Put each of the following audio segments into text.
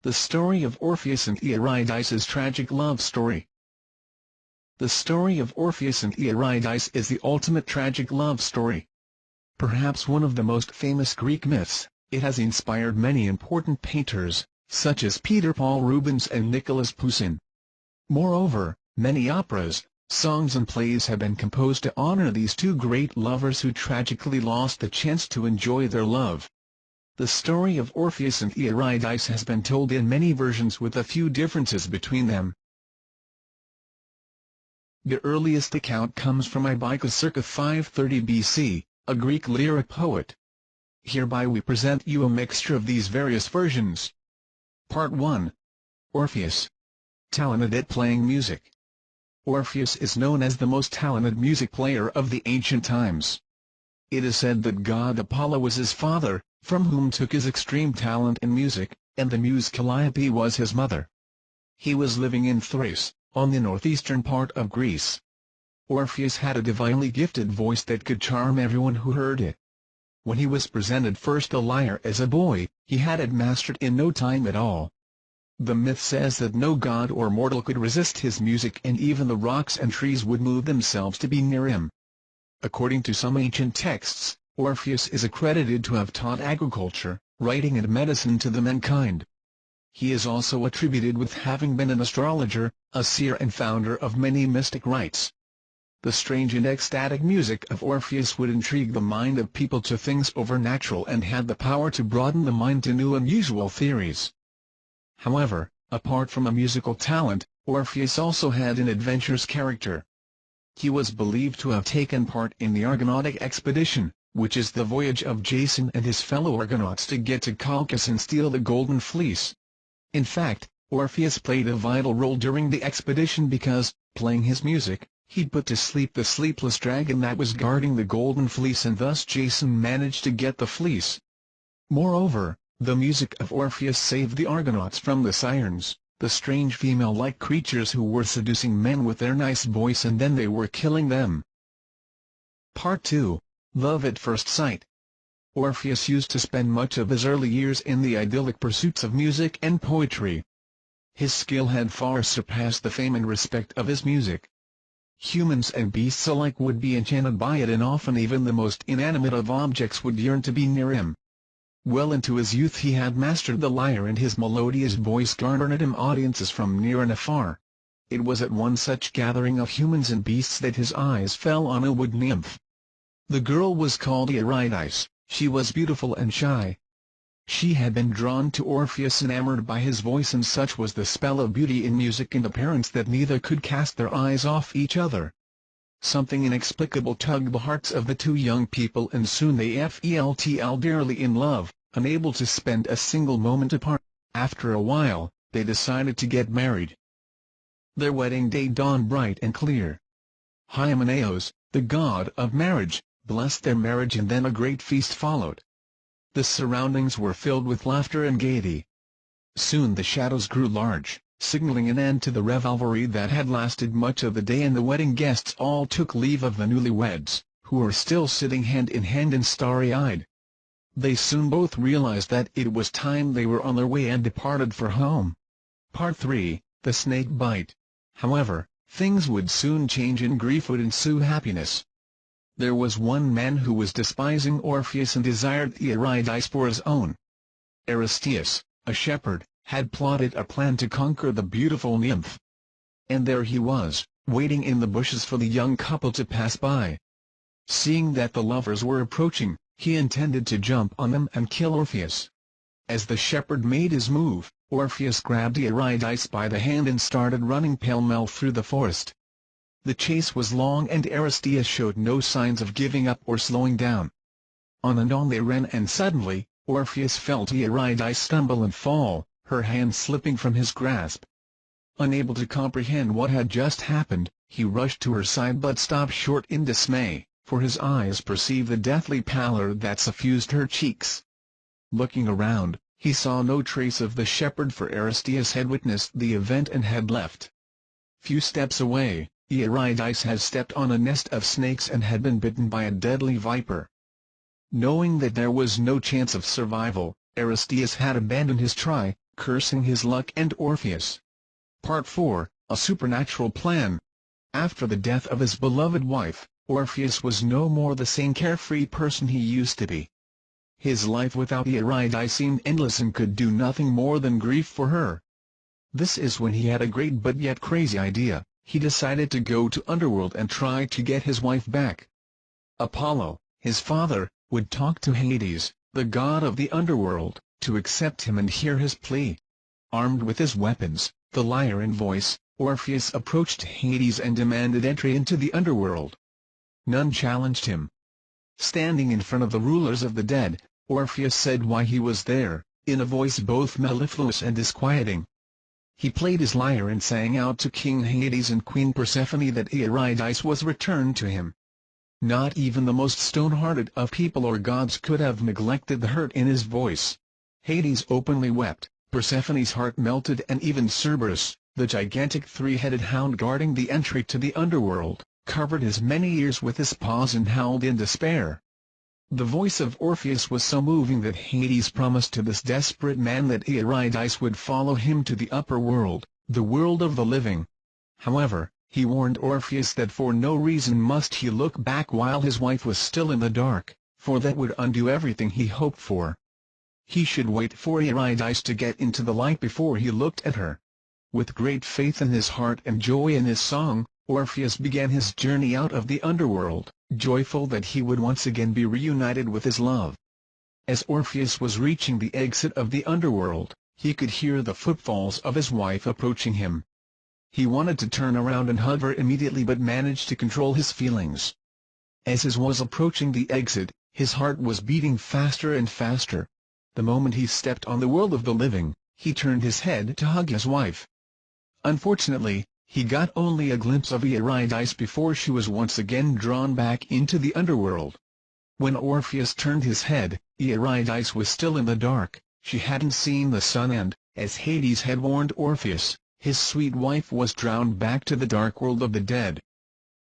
The story of Orpheus and Eurydice's tragic love story. The story of Orpheus and Eurydice is the ultimate tragic love story. Perhaps one of the most famous Greek myths, it has inspired many important painters, such as Peter Paul Rubens and Nicholas Poussin. Moreover, many operas, songs and plays have been composed to honor these two great lovers who tragically lost the chance to enjoy their love. The story of Orpheus and Eurydice has been told in many versions with a few differences between them. The earliest account comes from Ibycus circa 530 BC, a Greek lyric poet. Hereby we present you a mixture of these various versions. Part 1. Orpheus. Talented at playing music. Orpheus is known as the most talented music player of the ancient times. It is said that god Apollo was his father, from whom took his extreme talent in music, and the muse Calliope was his mother. He was living in Thrace, on the northeastern part of Greece. Orpheus had a divinely gifted voice that could charm everyone who heard it. When he was presented first a lyre as a boy, he had it mastered in no time at all. The myth says that no god or mortal could resist his music, and even the rocks and trees would move themselves to be near him. According to some ancient texts, Orpheus is accredited to have taught agriculture, writing and medicine to the mankind. He is also attributed with having been an astrologer, a seer and founder of many mystic rites. The strange and ecstatic music of Orpheus would intrigue the mind of people to things overnatural and had the power to broaden the mind to new unusual theories. However, apart from a musical talent, Orpheus also had an adventurous character. He was believed to have taken part in the Argonautic expedition, which is the voyage of Jason and his fellow Argonauts to get to Colchis and steal the Golden Fleece. In fact, Orpheus played a vital role during the expedition because, playing his music, he put to sleep the sleepless dragon that was guarding the Golden Fleece, and thus Jason managed to get the fleece. Moreover, the music of Orpheus saved the Argonauts from the Sirens, the strange female-like creatures who were seducing men with their nice voice and then they were killing them. Part 2. Love at First Sight. Orpheus used to spend much of his early years in the idyllic pursuits of music and poetry. His skill had far surpassed the fame and respect of his music. Humans and beasts alike would be enchanted by it, and often even the most inanimate of objects would yearn to be near him. Well into his youth he had mastered the lyre, and his melodious voice garnered him audiences from near and afar. It was at one such gathering of humans and beasts that his eyes fell on a wood nymph. The girl was called Eurydice. She was beautiful and shy. She had been drawn to Orpheus, enamored by his voice, and such was the spell of beauty in music and appearance that neither could cast their eyes off each other. Something inexplicable tugged the hearts of the two young people, and soon they fell dearly in love, unable to spend a single moment apart. After a while, they decided to get married. Their wedding day dawned bright and clear. Hymenaeus, the god of marriage, blessed their marriage, and then a great feast followed. The surroundings were filled with laughter and gaiety. Soon the shadows grew large, signaling an end to the revelry that had lasted much of the day, and the wedding guests all took leave of the newlyweds, who were still sitting hand in hand and starry-eyed. They soon both realized that it was time they were on their way and departed for home. Part 3. The Snake Bite. However, things would soon change, and grief would ensue happiness. There was one man who was despising Orpheus and desired Eurydice for his own. Aristeus, a shepherd, had plotted a plan to conquer the beautiful nymph. And there he was, waiting in the bushes for the young couple to pass by. Seeing that the lovers were approaching, he intended to jump on them and kill Orpheus. As the shepherd made his move, Orpheus grabbed Eurydice by the hand and started running pell-mell through the forest. The chase was long, and Aristeus showed no signs of giving up or slowing down. On and on they ran, and suddenly, Orpheus felt Eurydice stumble and fall, her hand slipping from his grasp. Unable to comprehend what had just happened, he rushed to her side but stopped short in dismay, for his eyes perceived the deathly pallor that suffused her cheeks. Looking around, he saw no trace of the shepherd, for Aristeus had witnessed the event and had left. Few steps away, Eurydice had stepped on a nest of snakes and had been bitten by a deadly viper. Knowing that there was no chance of survival, Aristeus had abandoned his try, cursing his luck and Orpheus. Part 4, A Supernatural Plan. After the death of his beloved wife, Orpheus was no more the same carefree person he used to be. His life without Eurydice seemed endless and could do nothing more than grieve for her. This is when he had a great but yet crazy idea. He decided to go to Underworld and try to get his wife back. Apollo, his father, would talk to Hades, the god of the Underworld, to accept him and hear his plea. Armed with his weapons, the lyre and voice, Orpheus approached Hades and demanded entry into the Underworld. None challenged him. Standing in front of the rulers of the dead, Orpheus said why he was there, in a voice both mellifluous and disquieting. He played his lyre and sang out to King Hades and Queen Persephone that Eurydice was returned to him. Not even the most stone-hearted of people or gods could have neglected the hurt in his voice. Hades openly wept, Persephone's heart melted, and even Cerberus, the gigantic three-headed hound guarding the entry to the Underworld, covered his many ears with his paws and howled in despair. The voice of Orpheus was so moving that Hades promised to this desperate man that Eurydice would follow him to the upper world, the world of the living. However, he warned Orpheus that for no reason must he look back while his wife was still in the dark, for that would undo everything he hoped for. He should wait for Eurydice to get into the light before he looked at her. With great faith in his heart and joy in his song, Orpheus began his journey out of the Underworld, joyful that he would once again be reunited with his love. As Orpheus was reaching the exit of the Underworld, he could hear the footfalls of his wife approaching him. He wanted to turn around and hug her immediately but managed to control his feelings. As he was approaching the exit, his heart was beating faster and faster. The moment he stepped on the world of the living, he turned his head to hug his wife. Unfortunately, he got only a glimpse of Eurydice before she was once again drawn back into the Underworld. When Orpheus turned his head, Eurydice was still in the dark. She hadn't seen the sun and, as Hades had warned Orpheus, his sweet wife was drowned back to the dark world of the dead.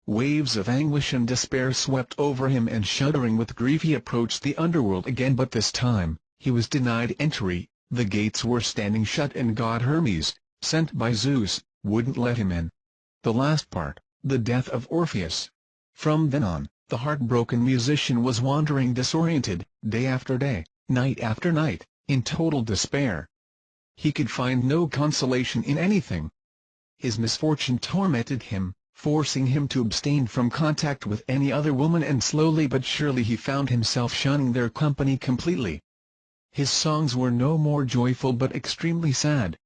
Waves of anguish and despair swept over him, and shuddering with grief he approached the Underworld again, but this time, he was denied entry. The gates were standing shut and god Hermes, sent by Zeus, wouldn't let him in. The last part, the death of Orpheus. From then on, the heartbroken musician was wandering disoriented, day after day, night after night, in total despair. He could find no consolation in anything. His misfortune tormented him, forcing him to abstain from contact with any other woman, and slowly but surely he found himself shunning their company completely. His songs were no more joyful but extremely sad.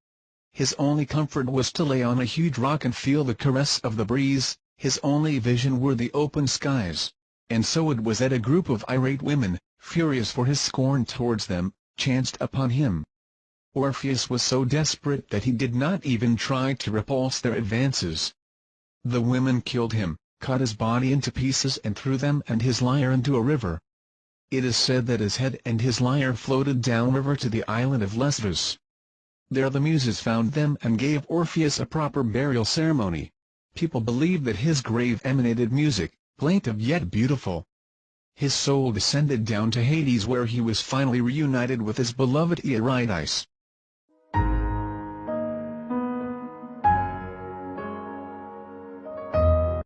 His only comfort was to lay on a huge rock and feel the caress of the breeze. His only vision were the open skies. And so it was that a group of irate women, furious for his scorn towards them, chanced upon him. Orpheus was so desperate that he did not even try to repulse their advances. The women killed him, cut his body into pieces and threw them and his lyre into a river. It is said that his head and his lyre floated downriver to the island of Lesbos. There the Muses found them and gave Orpheus a proper burial ceremony. People believed that his grave emanated music, plaintive yet beautiful. His soul descended down to Hades, where he was finally reunited with his beloved Eurydice.